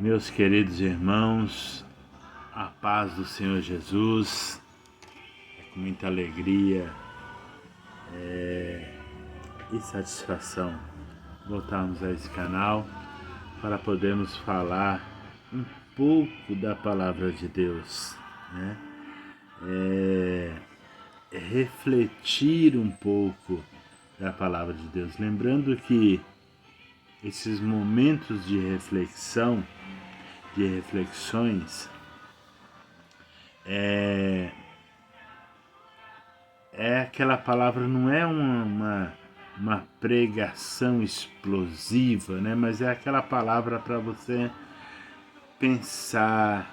Meus queridos irmãos, a paz do Senhor Jesus, é com muita alegria e satisfação voltarmos a esse canal para podermos falar um pouco da Palavra de Deus, né? Refletir um pouco da Palavra de Deus, lembrando que esses momentos de reflexão, de reflexões, é aquela palavra, não é uma pregação explosiva, né? Mas é aquela palavra para você pensar,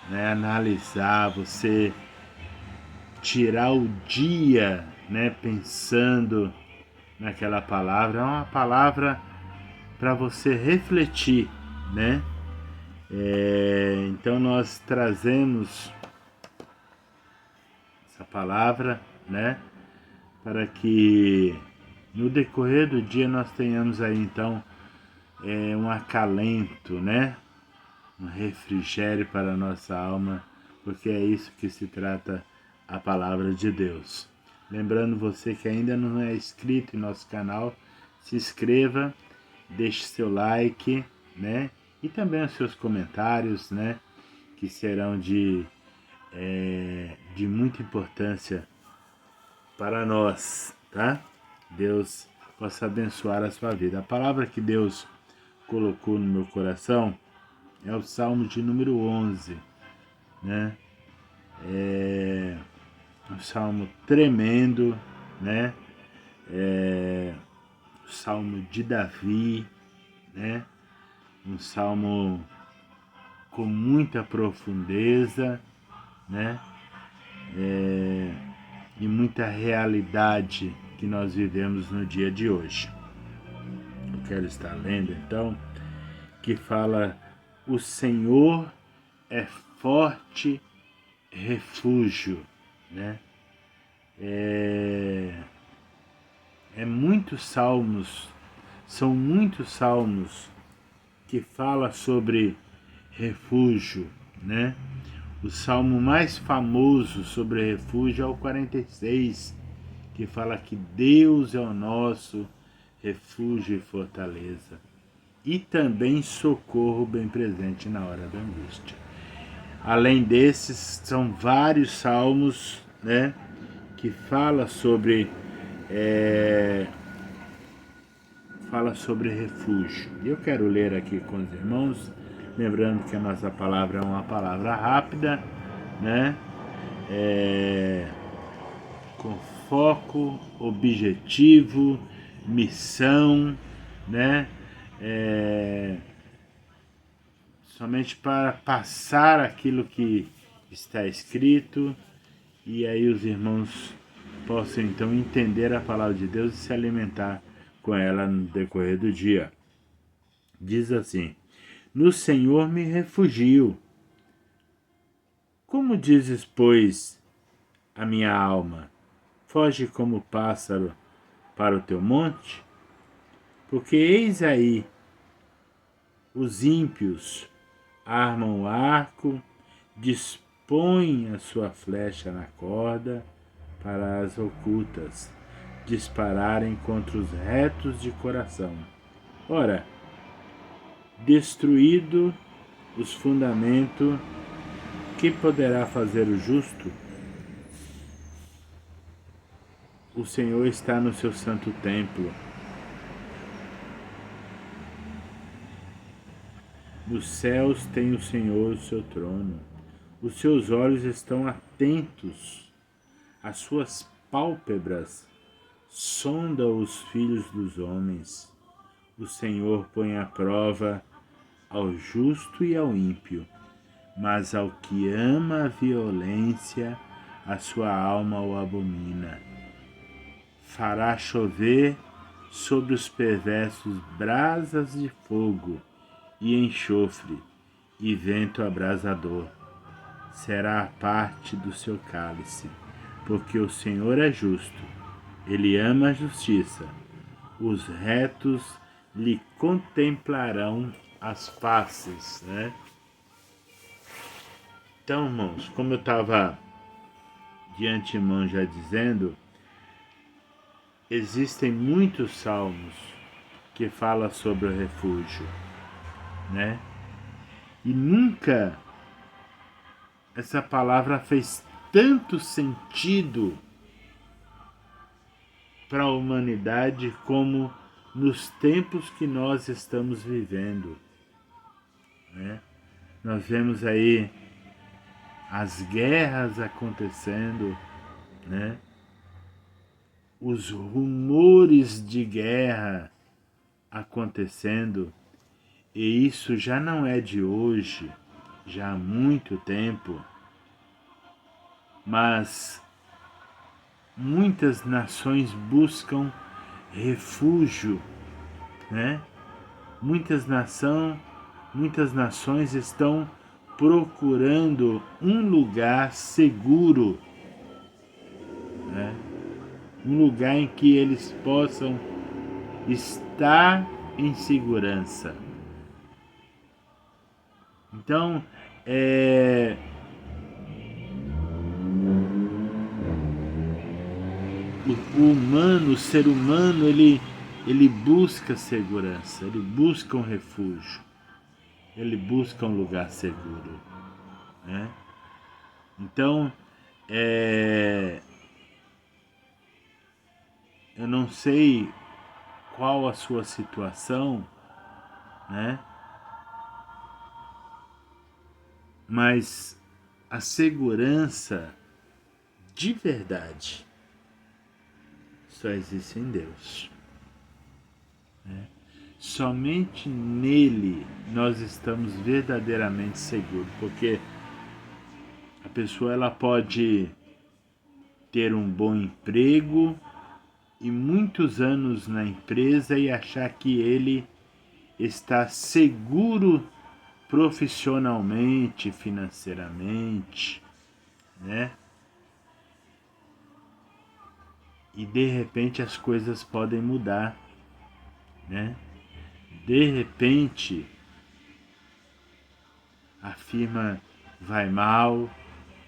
né? Analisar, você tirar o dia, né? Pensando naquela palavra. É uma palavra para você refletir, né? Então nós trazemos essa palavra, né? Para que no decorrer do dia nós tenhamos aí então um acalento, né? Um refrigério para a nossa alma, porque é isso que se trata a palavra de Deus. Lembrando você que ainda não é inscrito em nosso canal, se inscreva, deixe seu like, né? E também os seus comentários, né? Que serão de muita importância para nós, tá? Deus possa abençoar a sua vida. A palavra que Deus colocou no meu coração é o Salmo de número 11, né? É um salmo tremendo, né? O salmo de Davi, né? Um salmo com muita profundeza, né? E muita realidade que nós vivemos no dia de hoje. Eu quero estar lendo então, que fala: o Senhor é forte refúgio, né? Muitos salmos, são muitos salmos que fala sobre refúgio, né? O salmo mais famoso sobre refúgio é o 46, que fala que Deus é o nosso refúgio e fortaleza, e também socorro bem presente na hora da angústia. Além desses, são vários salmos, né, que fala sobre refúgio. E eu quero ler aqui com os irmãos, lembrando que a nossa palavra é uma palavra rápida, né, com foco, objetivo, missão, né, somente para passar aquilo que está escrito, e aí os irmãos possam então entender a palavra de Deus e se alimentar com ela no decorrer do dia. Diz assim: no Senhor me refugio. Como dizes, pois, a minha alma, foge como pássaro para o teu monte? Porque eis aí os ímpios armam o arco, dispõem a sua flecha na corda para as ocultas dispararem contra os retos de coração. Ora, destruído os fundamentos, que poderá fazer o justo? O Senhor está no seu santo templo. Nos céus tem o Senhor o seu trono. Os seus olhos estão atentos, as suas pálpebras sondam os filhos dos homens. O Senhor põe à prova ao justo e ao ímpio, mas ao que ama a violência, a sua alma o abomina. Fará chover sobre os perversos brasas de fogo e enxofre, e vento abrasador. Será a parte do seu cálice, porque o Senhor é justo, ele ama a justiça. Os retos lhe contemplarão as faces, né? Então, irmãos, como eu estava de antemão já dizendo, existem muitos salmos que falam sobre o refúgio, né? E nunca essa palavra fez tanto sentido para a humanidade como nos tempos que nós estamos vivendo, né? Nós vemos aí as guerras acontecendo, né? Os rumores de guerra acontecendo, e isso já não é de hoje, já há muito tempo, mas muitas nações buscam refúgio, né? Muitas nações estão procurando um lugar seguro, né? Um lugar em que eles possam estar em segurança. Então, o ser humano, ele busca segurança, ele busca um refúgio, ele busca um lugar seguro, né? Então, eu não sei qual a sua situação, né? Mas a segurança de verdade só existe em Deus, né? Somente nele nós estamos verdadeiramente seguros, porque a pessoa ela pode ter um bom emprego e muitos anos na empresa e achar que ele está seguro profissionalmente, financeiramente, né? E de repente as coisas podem mudar, né? De repente a firma vai mal.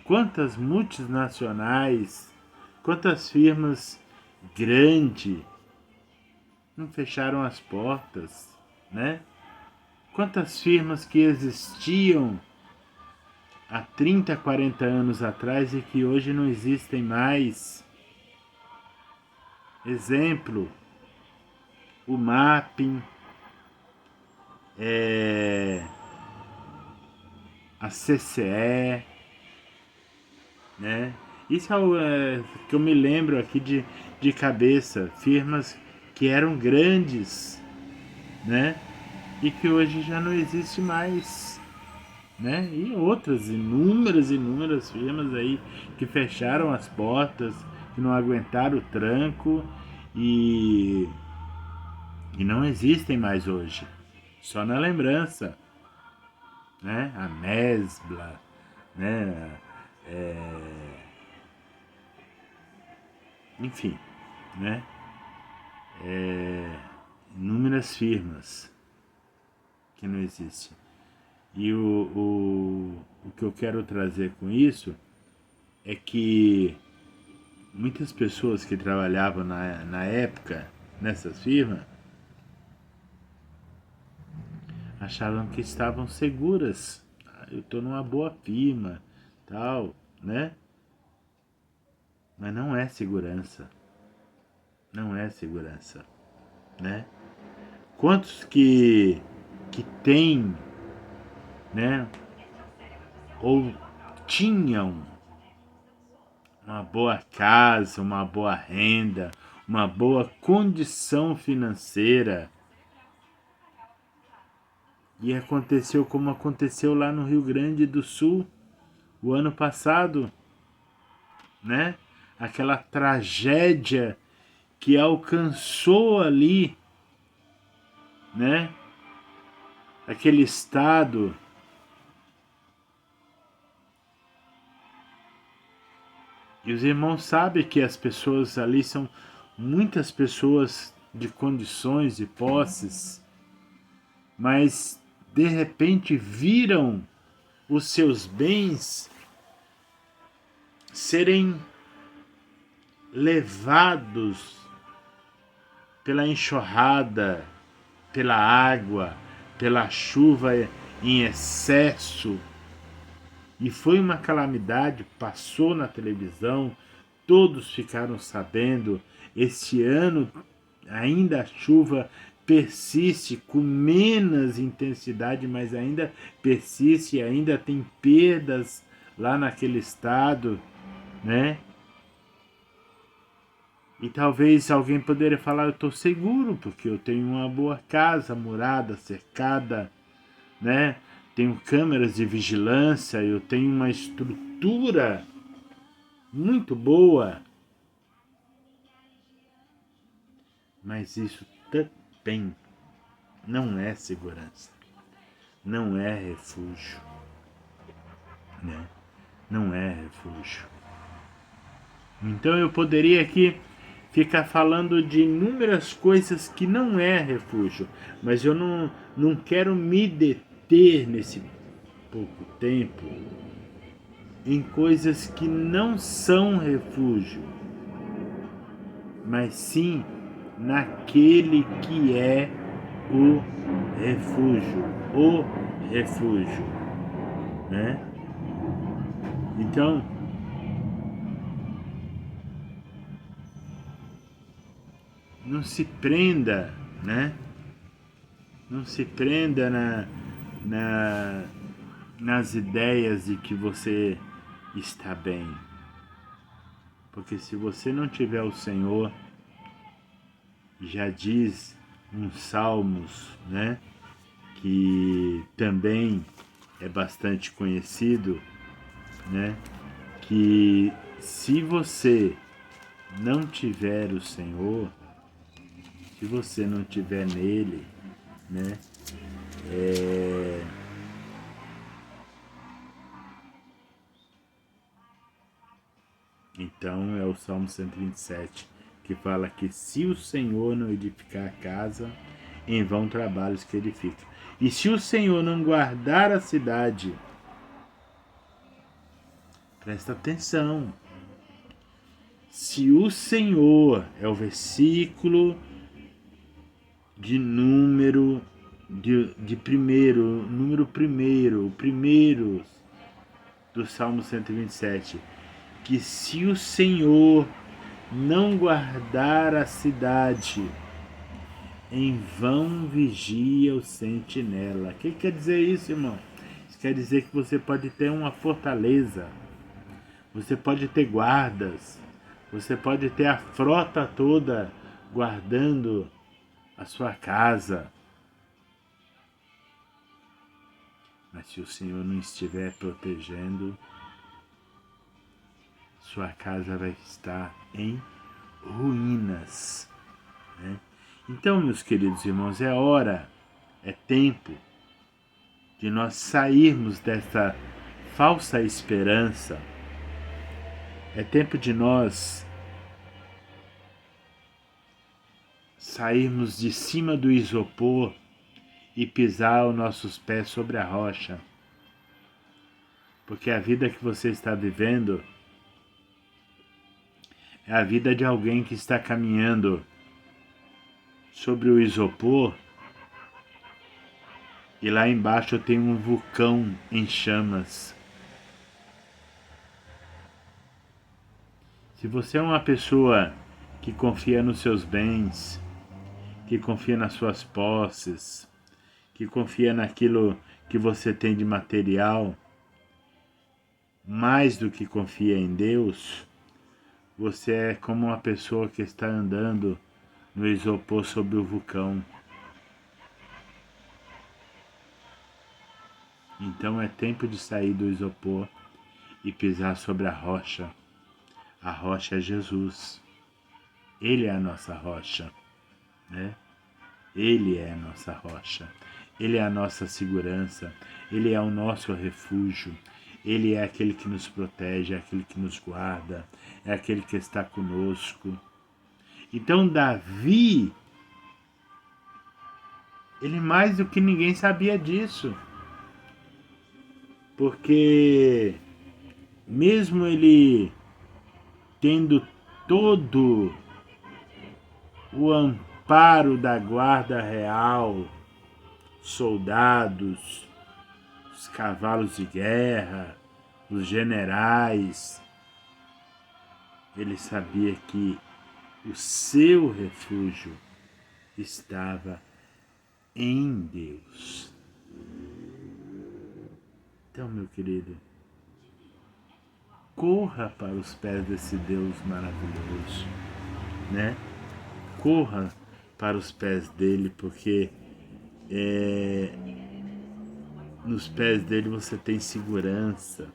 Quantas multinacionais, quantas firmas grandes não fecharam as portas, né? Quantas firmas que existiam há 30, 40 anos atrás e que hoje não existem mais. Exemplo, o Mapping, a CCE, né? Isso é o que eu me lembro aqui de cabeça, firmas que eram grandes, né? E que hoje já não existe mais, né? E outras inúmeras firmas aí que fecharam as portas, que não aguentaram o tranco e não existem mais hoje, só na lembrança, né? A Mesbla, né? Enfim, né? Inúmeras firmas que não existem. E o que eu quero trazer com isso é que muitas pessoas que trabalhavam na época nessas firmas achavam que estavam seguras. Eu estou numa boa firma, tal, né? Mas não é segurança. Não é segurança, né? Quantos que têm, né? Ou tinham uma boa casa, uma boa renda, uma boa condição financeira. E aconteceu como aconteceu lá no Rio Grande do Sul, o ano passado, né? Aquela tragédia que alcançou ali, né? Aquele estado. E os irmãos sabem que as pessoas ali são muitas pessoas de condições e posses, mas de repente viram os seus bens serem levados pela enxurrada, pela água, pela chuva em excesso. E foi uma calamidade, passou na televisão, todos ficaram sabendo. Este ano ainda a chuva persiste com menos intensidade, mas ainda persiste, ainda tem perdas lá naquele estado, né? E talvez alguém poderia falar, eu estou seguro, porque eu tenho uma boa casa, murada, cercada, né? Tenho câmeras de vigilância, eu tenho uma estrutura muito boa. Mas isso também não é segurança, não é refúgio, né? Não é refúgio. Então eu poderia aqui ficar falando de inúmeras coisas que não é refúgio, mas eu não quero me deter nesse pouco tempo em coisas que não são refúgio, mas sim naquele que é o refúgio, né? Então, não se prenda, né? Não se prenda nas ideias de que você está bem. Porque se você não tiver o Senhor, já diz uns salmos, né? Que também é bastante conhecido, né? Que se você não tiver o Senhor, se você não tiver nele, né? Então é o Salmo 127, que fala que se o Senhor não edificar a casa, em vão trabalhos que edifica. E se o Senhor não guardar a cidade, presta atenção, se o Senhor, é o versículo de número o primeiro do Salmo 127, que se o Senhor não guardar a cidade, em vão vigia o sentinela. O que quer dizer isso, irmão? Isso quer dizer que você pode ter uma fortaleza, você pode ter guardas, você pode ter a frota toda guardando a sua casa. Mas se o Senhor não estiver protegendo, sua casa vai estar em ruínas, né? Então, meus queridos irmãos, é hora, é tempo de nós sairmos dessa falsa esperança. É tempo de nós sairmos de cima do isopor e pisar os nossos pés sobre a rocha. Porque a vida que você está vivendo é a vida de alguém que está caminhando sobre o isopor e lá embaixo tem um vulcão em chamas. Se você é uma pessoa que confia nos seus bens, que confia nas suas posses, que confia naquilo que você tem de material, mais do que confia em Deus, você é como uma pessoa que está andando no isopor sobre o vulcão. Então é tempo de sair do isopor e pisar sobre a rocha. A rocha é Jesus. Ele é a nossa rocha, né? Ele é a nossa rocha. Ele é a nossa segurança. Ele é o nosso refúgio. Ele é aquele que nos protege, é aquele que nos guarda, é aquele que está conosco. Então Davi Ele mais do que ninguém sabia disso. Porque mesmo ele tendo todo o amparo da guarda real, soldados, os cavalos de guerra, os generais, ele sabia que o seu refúgio estava em Deus. Então, meu querido, corra para os pés desse Deus maravilhoso, né? Corra para os pés dele, porque nos pés dele você tem segurança,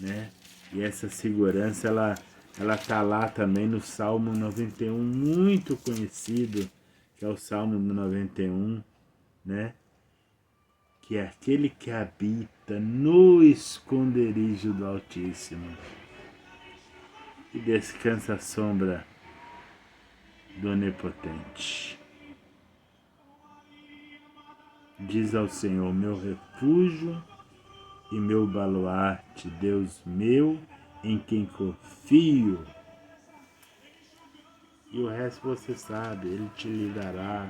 né? E essa segurança, ela tá lá também no Salmo 91, muito conhecido, que é o Salmo 91, né? Que é aquele que habita no esconderijo do Altíssimo e descansa à sombra do Onipotente. Diz ao Senhor, meu refúgio e meu baluarte, Deus meu, em quem confio. E o resto você sabe, ele te livrará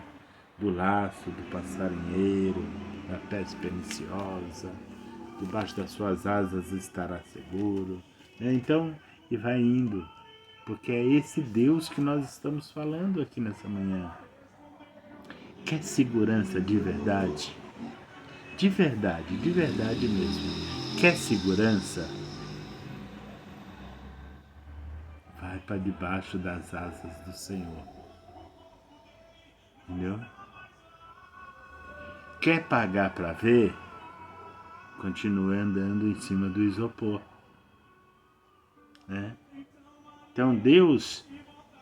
do laço do passarinheiro, da peste perniciosa, debaixo das suas asas estará seguro. Então, e vai indo, porque é esse Deus que nós estamos falando aqui nessa manhã. Quer segurança de verdade? De verdade mesmo. Quer segurança? Vai para debaixo das asas do Senhor. Entendeu? Quer pagar para ver? Continua andando em cima do isopor. Né? Então Deus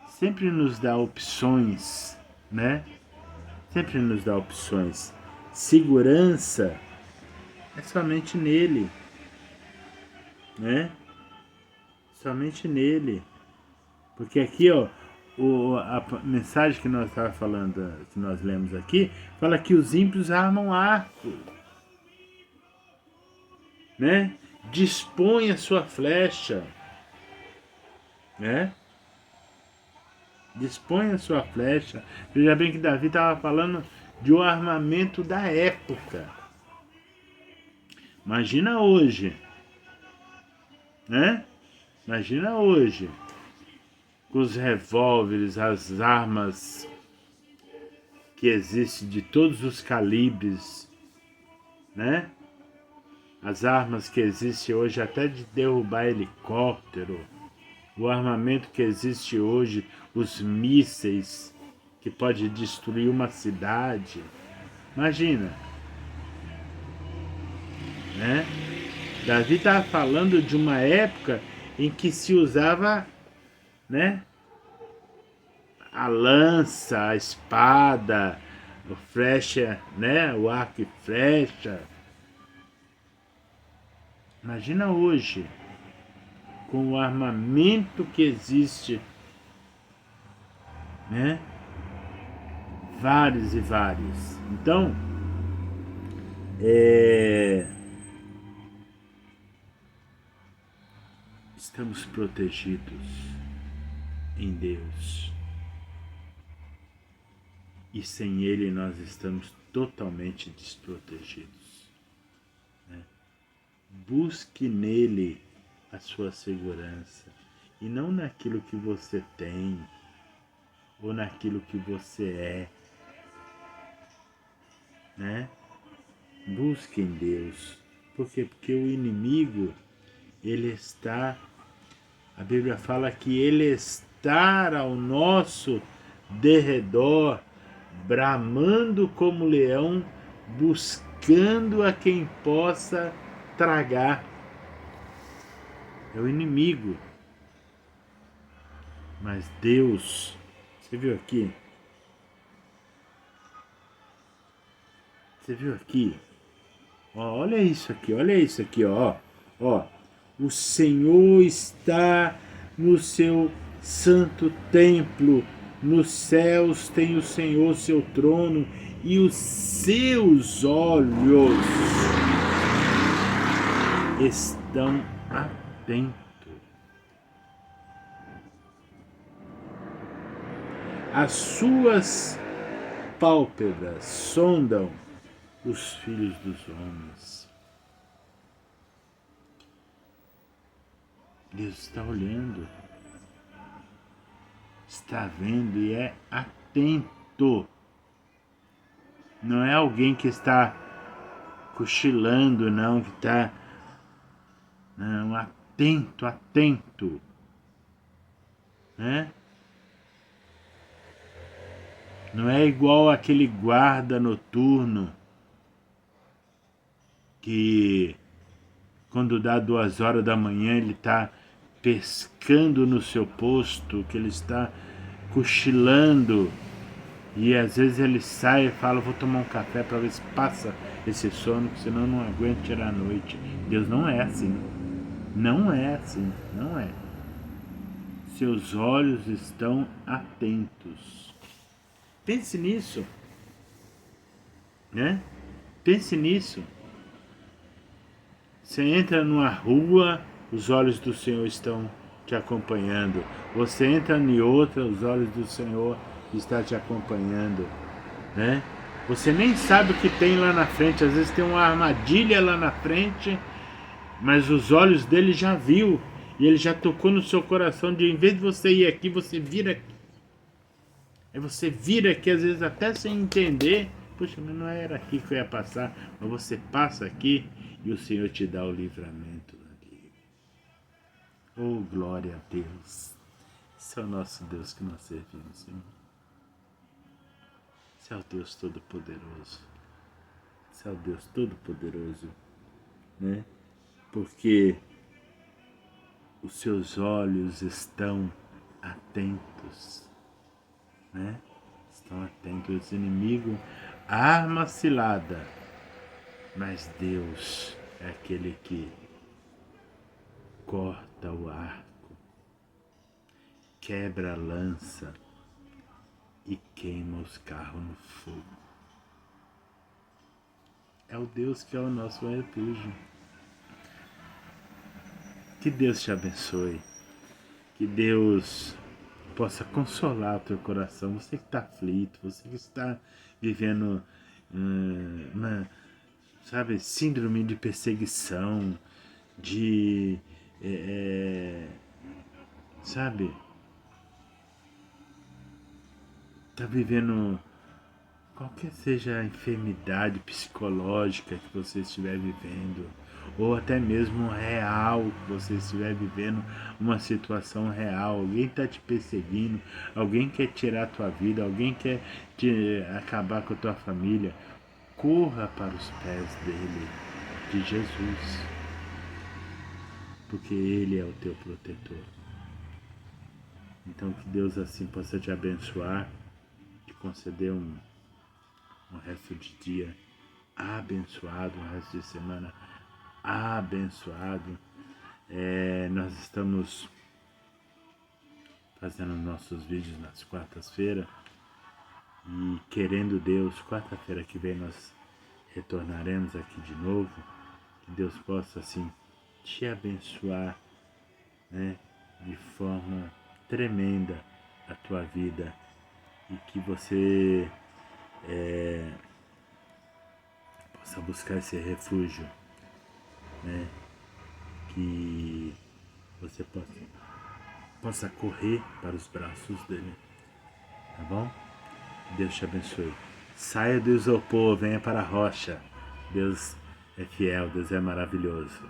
sempre nos dá opções, né? Sempre nos dá opções. Segurança é somente nele, né? Somente nele. Porque aqui, ó, a mensagem que nós estávamos falando, que nós lemos aqui, fala que os ímpios armam arco, né? Dispõe a sua flecha, né? Dispõe a sua flecha. Veja bem que Davi estava falando de um armamento da época. Imagina hoje, né? Imagina hoje, com os revólveres, as armas que existem de todos os calibres, né? As armas que existem hoje até de derrubar helicóptero, o armamento que existe hoje, os mísseis que pode destruir uma cidade. Imagina, né? Davi estava falando de uma época em que se usava, né, a lança, a espada, o flecha, né, o arco e flecha. Imagina hoje, com o armamento que existe, né? Vários e vários. Então, estamos protegidos em Deus. E sem Ele nós estamos totalmente desprotegidos. Né? Busque nele a sua segurança e não naquilo que você tem ou naquilo que você é, né? Busque em Deus. Por quê? Porque o inimigo, ele está, a Bíblia fala que ele está ao nosso derredor, bramando como leão, buscando a quem possa tragar. É o inimigo. Mas Deus, você viu aqui? Você viu aqui? Ó, olha isso aqui, ó. Ó, o Senhor está no seu santo templo, nos céus tem o Senhor seu trono e os seus olhos estão atentos. As suas pálpebras sondam os filhos dos homens. Deus está olhando, está vendo e é atento. Não é alguém que está cochilando, não, que está... Não, atento, atento. Né? Não é igual aquele guarda noturno que quando dá 2 horas da manhã ele está pescando no seu posto, que ele está cochilando e às vezes ele sai e fala, vou tomar um café para ver se passa esse sono, porque senão eu não aguento tirar a noite. Deus não é assim. Não é assim, não é. Seus olhos estão atentos. Pense nisso, né? Pense nisso. Você entra numa rua, os olhos do Senhor estão te acompanhando. Você entra em outra, os olhos do Senhor estão te acompanhando, né? Você nem sabe o que tem lá na frente. Às vezes tem uma armadilha lá na frente, mas os olhos dele já viu e ele já tocou no seu coração de, em vez de você ir aqui, você vira aqui. Aí você vira aqui, às vezes até sem entender, puxa, mas não era aqui que eu ia passar, mas você passa aqui e o Senhor te dá o livramento ali. Oh, glória a Deus. Esse é o nosso Deus que nós servimos, Senhor. Esse é o Deus Todo-Poderoso. Esse é o Deus Todo-Poderoso, né? Porque os seus olhos estão atentos, né? Estão atentos. O inimigo arma cilada, mas Deus é aquele que corta o arco, quebra a lança e queima os carros no fogo. É o Deus que é o nosso refúgio. Que Deus te abençoe. Que Deus possa consolar o teu coração. Você que está aflito, você que está vivendo uma, sabe, síndrome de perseguição, de sabe, está vivendo qualquer seja a enfermidade psicológica que você estiver vivendo, ou até mesmo real, que você estiver vivendo uma situação real, alguém está te perseguindo, alguém quer tirar a tua vida, alguém quer acabar com a tua família, corra para os pés dele, de Jesus, porque ele é o teu protetor. Então que Deus assim possa te abençoar, te conceder um resto de dia abençoado, um resto de semana abençoado. Nós estamos fazendo nossos vídeos nas quartas-feiras e, querendo Deus, quarta-feira que vem nós retornaremos aqui de novo. Que Deus possa assim te abençoar, né, de forma tremenda a tua vida e que você possa buscar esse refúgio, né? Que você possa correr para os braços dele, tá bom? Deus te abençoe. Saia do isopor, venha para a rocha. Deus é fiel, Deus é maravilhoso.